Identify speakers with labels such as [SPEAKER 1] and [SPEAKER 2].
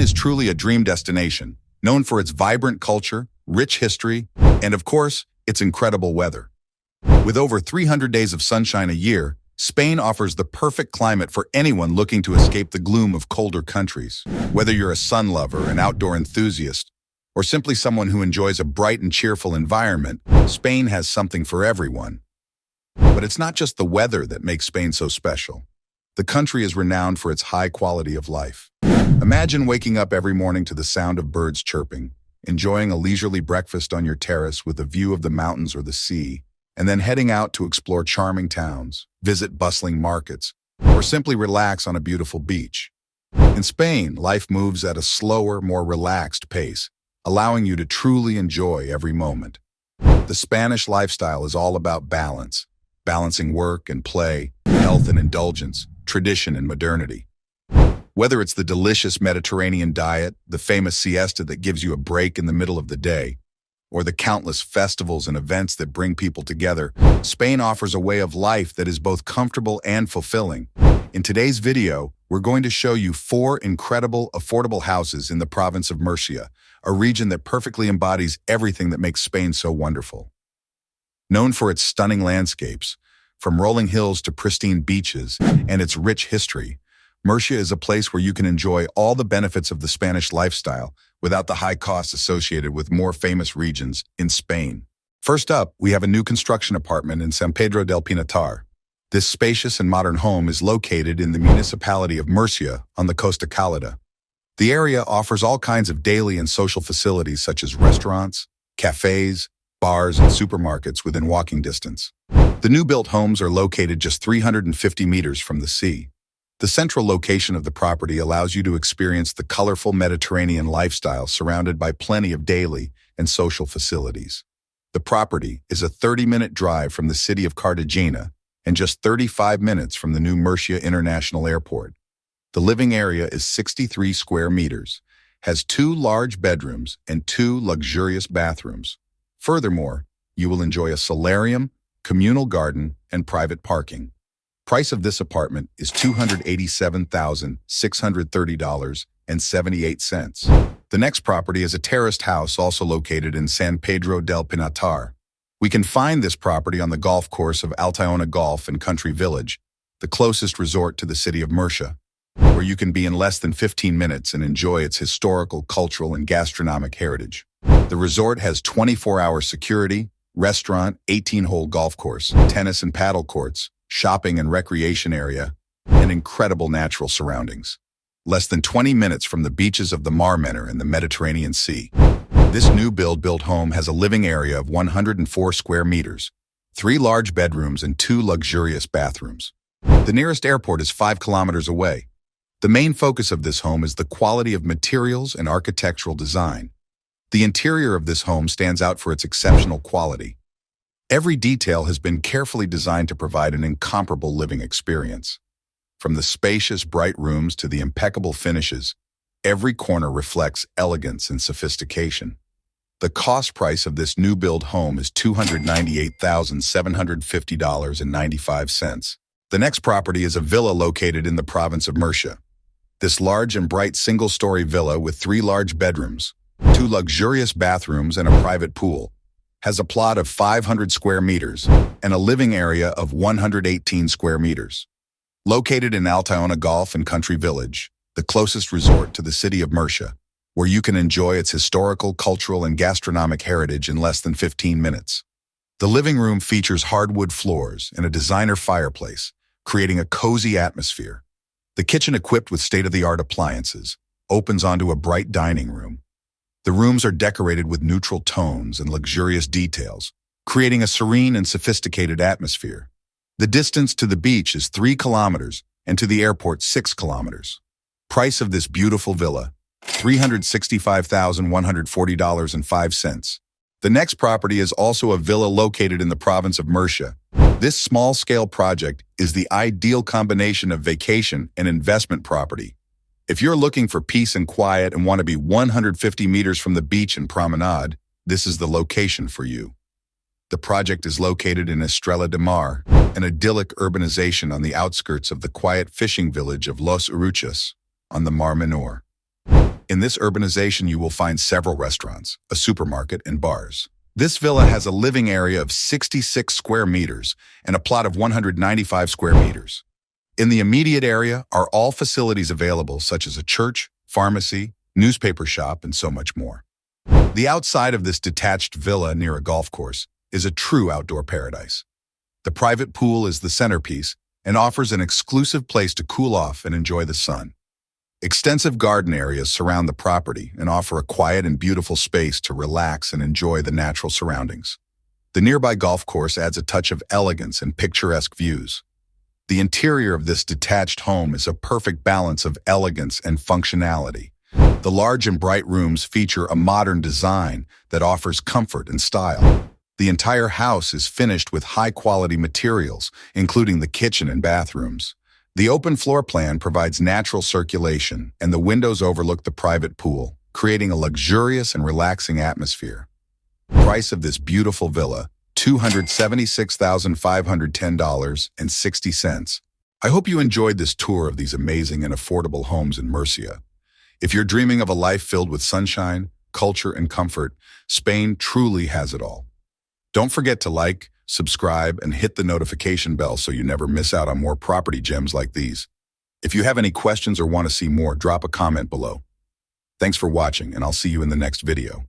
[SPEAKER 1] is truly a dream destination, known for its vibrant culture, rich history, and of course, its incredible weather. With over 300 days of sunshine a year, Spain offers the perfect climate for anyone looking to escape the gloom of colder countries. Whether you're a sun lover, an outdoor enthusiast, or simply someone who enjoys a bright and cheerful environment, Spain has something for everyone. But it's not just the weather that makes Spain so special. The country is renowned for its high quality of life. Imagine waking up every morning to the sound of birds chirping, enjoying a leisurely breakfast on your terrace with a view of the mountains or the sea, and then heading out to explore charming towns, visit bustling markets, or simply relax on a beautiful beach. In Spain, life moves at a slower, more relaxed pace, allowing you to truly enjoy every moment. The Spanish lifestyle is all about balance, balancing work and play, health and indulgence, tradition and modernity. Whether it's the delicious Mediterranean diet, the famous siesta that gives you a break in the middle of the day, or the countless festivals and events that bring people together, Spain offers a way of life that is both comfortable and fulfilling. In today's video, we're going to show you 4 incredible, affordable houses in the province of Murcia, a region that perfectly embodies everything that makes Spain so wonderful. Known for its stunning landscapes, from rolling hills to pristine beaches, and its rich history, Murcia is a place where you can enjoy all the benefits of the Spanish lifestyle without the high costs associated with more famous regions in Spain. First up, we have a new construction apartment in San Pedro del Pinatar. This spacious and modern home is located in the municipality of Murcia on the Costa Cálida. The area offers all kinds of daily and social facilities such as restaurants, cafes, bars, and supermarkets within walking distance. The new-built homes are located just 350 meters from the sea. The central location of the property allows you to experience the colorful Mediterranean lifestyle surrounded by plenty of daily and social facilities. The property is a 30-minute drive from the city of Cartagena and just 35 minutes from the new Murcia International Airport. The living area is 63 square meters, has 2 large bedrooms and 2 luxurious bathrooms. Furthermore, you will enjoy a solarium, communal garden, and private parking. Price of this apartment is $287,630.78. The next property is a terraced house also located in San Pedro del Pinatar. We can find this property on the golf course of Altaona Golf and Country Village, the closest resort to the city of Murcia, where you can be in less than 15 minutes and enjoy its historical, cultural, and gastronomic heritage. The resort has 24-hour security, restaurant, 18-hole golf course, tennis and paddle courts, shopping and recreation area, and incredible natural surroundings. Less than 20 minutes from the beaches of the Mar Menor and the Mediterranean Sea. This new built home has a living area of 104 square meters, 3 large bedrooms and 2 luxurious bathrooms. The nearest airport is 5 kilometers away. The main focus of this home is the quality of materials and architectural design. The interior of this home stands out for its exceptional quality. Every detail has been carefully designed to provide an incomparable living experience. From the spacious, bright rooms to the impeccable finishes, every corner reflects elegance and sophistication. The cost price of this new-build home is $298,750.95. The next property is a villa located in the province of Murcia. This large and bright single-story villa with 3 large bedrooms, 2 luxurious bathrooms, and a private pool has a plot of 500 square meters and a living area of 118 square meters. Located in Altaona Golf and Country Village, the closest resort to the city of Murcia, where you can enjoy its historical, cultural, and gastronomic heritage in less than 15 minutes. The living room features hardwood floors and a designer fireplace, creating a cozy atmosphere. The kitchen, equipped with state-of-the-art appliances, opens onto a bright dining room. The rooms are decorated with neutral tones and luxurious details, creating a serene and sophisticated atmosphere. The distance to the beach is 3 kilometers and to the airport 6 kilometers. Price of this beautiful villa, $365,140.05. The next property is also a villa located in the province of Murcia. This small-scale project is the ideal combination of vacation and investment property. If you're looking for peace and quiet and want to be 150 meters from the beach and promenade, this is the location for you. The project is located in Estrella de Mar, an idyllic urbanization on the outskirts of the quiet fishing village of Los Uruchas on the Mar Menor. In this urbanization, you will find several restaurants, a supermarket, and bars. This villa has a living area of 66 square meters and a plot of 195 square meters. In the immediate area are all facilities available, such as a church, pharmacy, newspaper shop, and so much more. The outside of this detached villa near a golf course is a true outdoor paradise. The private pool is the centerpiece and offers an exclusive place to cool off and enjoy the sun. Extensive garden areas surround the property and offer a quiet and beautiful space to relax and enjoy the natural surroundings. The nearby golf course adds a touch of elegance and picturesque views. The interior of this detached home is a perfect balance of elegance and functionality. The large and bright rooms feature a modern design that offers comfort and style. The entire house is finished with high-quality materials, including the kitchen and bathrooms. The open floor plan provides natural circulation, and the windows overlook the private pool, creating a luxurious and relaxing atmosphere. Price of this beautiful villa, $276,510.60. I hope you enjoyed this tour of these amazing and affordable homes in Murcia. If you're dreaming of a life filled with sunshine, culture, and comfort, Spain truly has it all. Don't forget to like, subscribe, and hit the notification bell so you never miss out on more property gems like these. If you have any questions or want to see more, drop a comment below. Thanks for watching, and I'll see you in the next video.